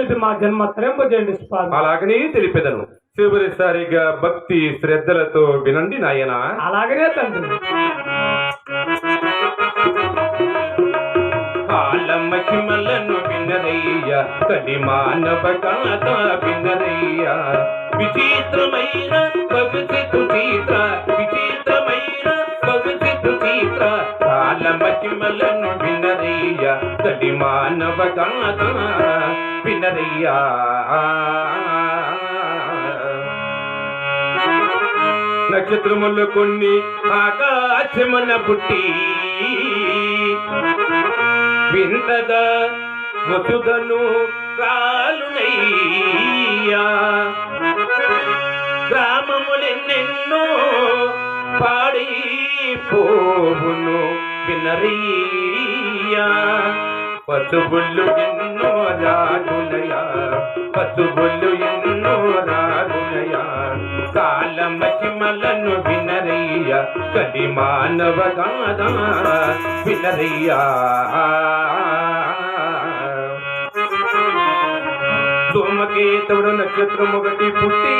తెలిపి మా జన్మ తరింపజేయండి స్వామి. అలాగనే తెలిపెదను. చివరిసారిగా భక్తి శ్రద్ధలతో వినండి నాయనా. అలాగనే తండ్రి. మహిమలను వినరయ్య, కలి మానవ గాథ వినరయ్య. విచిత్రమైన భవిష్యత్తు చిత్ర, విచిత్రమైన భవిష్యత్తు చిత్ర. కాల మహిమలను వినరయ్య, కలి మానవ గాథ వినరయ్య. నక్షత్రములు కొన్ని ఆకాశమున పుట్టి వింతగా వసుధను కాలునయ్యా. గ్రామములెన్నెన్నో పాడిపోవును వినరయ్యా. పశువులు ఎన్నో రాగునయా, పశువులు ఎన్నో రాగునయా. కాల మహిమలను వినరయ్య, కలి మానవ గాథ వినరయ్యా. సోమకేతుడు నక్షత్రం ఒకటి పుట్టి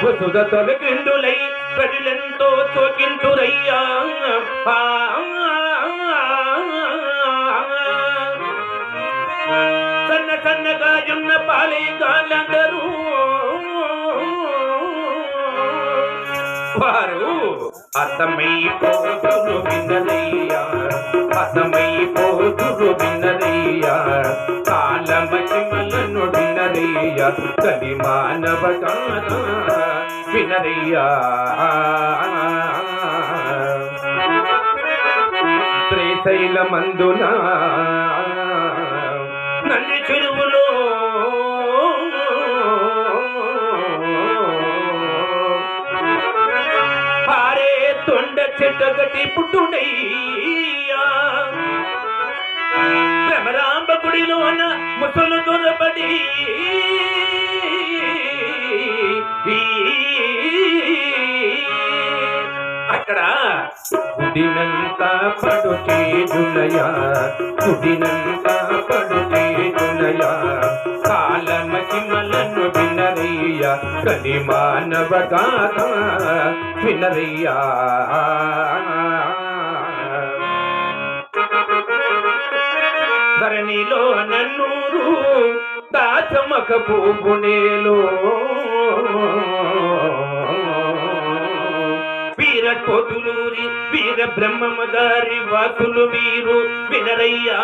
వసుధ తొలగిండులై ప్రజలెంతో తోకింతురయ్యా. సన్న సన్నగా జున్న పాలే గాలందరూ వారు అతమైపోతురు వినరయ్యా, అతమైపోతురు వినరయ్యా. కాల మహిమలను వినరయ్యా, కలి మానవ గాథ వినరయ్యా. శ్రీశైలమందున నల్లి చెరువులో పారే తొండ చెట్టగటి పుట్టుడయ్యా. భ్రమరాంబ గుడిలోన ముసలు దొరబడి అక్కడ గుడినంత పడు చేయునయా, గుడినంత పడు చేయునయా. కాల మహిమలను వినరయ్య, కలి మానవ గాథ వినరయ్యా. ధరణిలో నన్నూరు దాచమక పూపునేలో వీర కోతులూరి వీర బ్రహ్మమదారి వాసులు వీరు వినరయ్యా.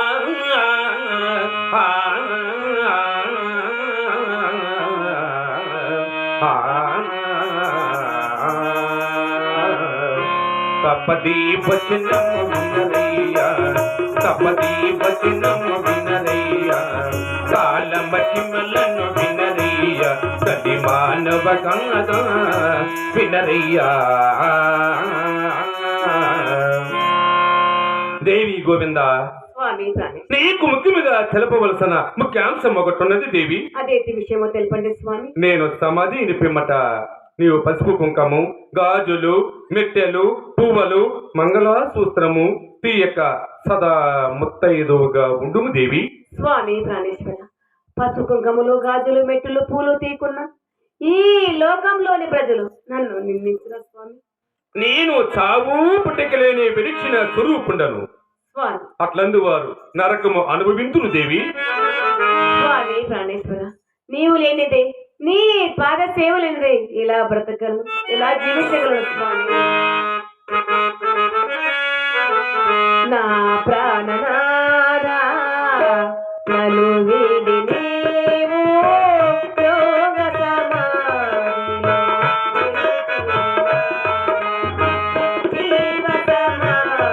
తపది వచనము వినరయ్యా, తపది వచనము వినరయ్యా. కాల మహిమలను వినరయ్యా, కలి మానవ గాథ వినరయ్యా. దేవి గోవింద, నీకు ముఖ్యముగా తెలపవలసిన ముఖ్యాంశం ఒకటి ఉన్నది దేవి. అదేంటి విషయమో తెలపండి స్వామి. నేను సమాధి పిమ్మట నీవు పసుపు కుంకము, గాజులు, మెట్టెలు, పువ్వులు, మంగళసూత్రము తీయక సదా ముత్తైదువుగా ఉండుము దేవి. స్వామి ప్రాణేశ్వర, పసుపు కుంకములు, గాజులు, మెట్టులు, పూలు తీకున్న ఈ లోకంలోని ప్రజలు నన్ను నిందించిన స్వామి. నేను చావు పుట్టికలేని విడిచిన స్వరూపుండను. అట్లందు వారు నరకము అనుభవింతురు దేవి. స్వామి ప్రాణేశ్వర, నీవు లేనిదే, నీ పాద సేవ లేనిదే ఇలా బ్రతకలను, ఇలా జీవించగలను స్వామి. నా ప్రాణనాథా నన్ను వీడి నీవు యోగ సమాధిలో జీవ సమాధిలో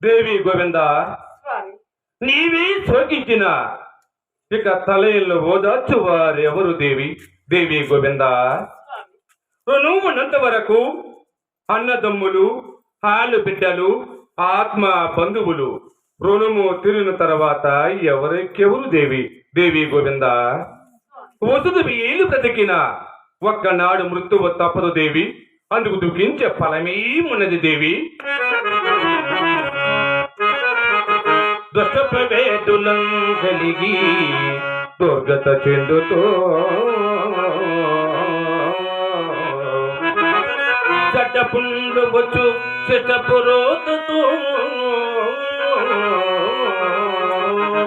దేవి గోవింద స్వామి నీవే శోకించిన ఇక తలయిల్లో ఓదార్చు వారెవరు దేవి దేవి గోవింద నువ్వు ఉన్నంత వరకు అన్నదమ్ములు ఆలు బిడ్డలు ఆత్మ బంధువులు రుణము తిరిగిన తర్వాత ఎవరెక్కెవరు దేవి దేవి గోవింద వసుదు ఏళ్ళు బ్రతికిన ఒక్కనాడు మృత్యువు తప్పదు దేవి అందుకు దుఃఖించే ఫలమేమున్నది దేవి దుష్టప్రవేదులం కలిగి దుర్గత చెందుతో చట్టపుండు వచ్చు శతపురోతతో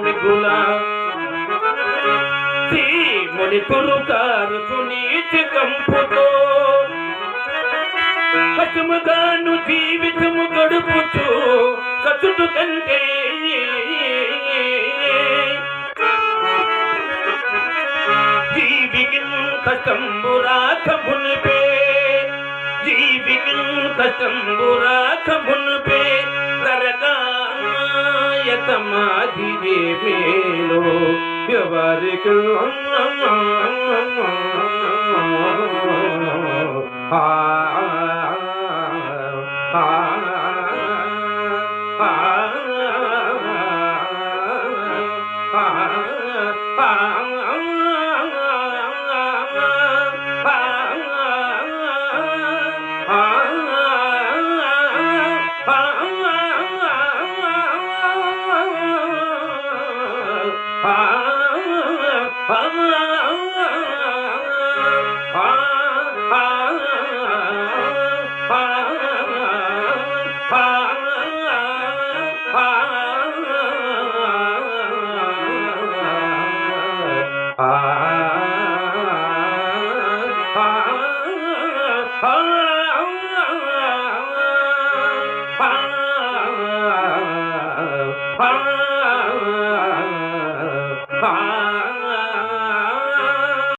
మిగుల శ్రీముని కురుకారు సునీతి కంపుతో కసుముగాను జీవితము గడుపుచు కచుటు కంటే జీవికి కష్టంబురాక మునిపే జీవికి కష్టంబురాక మునిపే దరగాయతమాదివే మేలో ఎవరికి Ah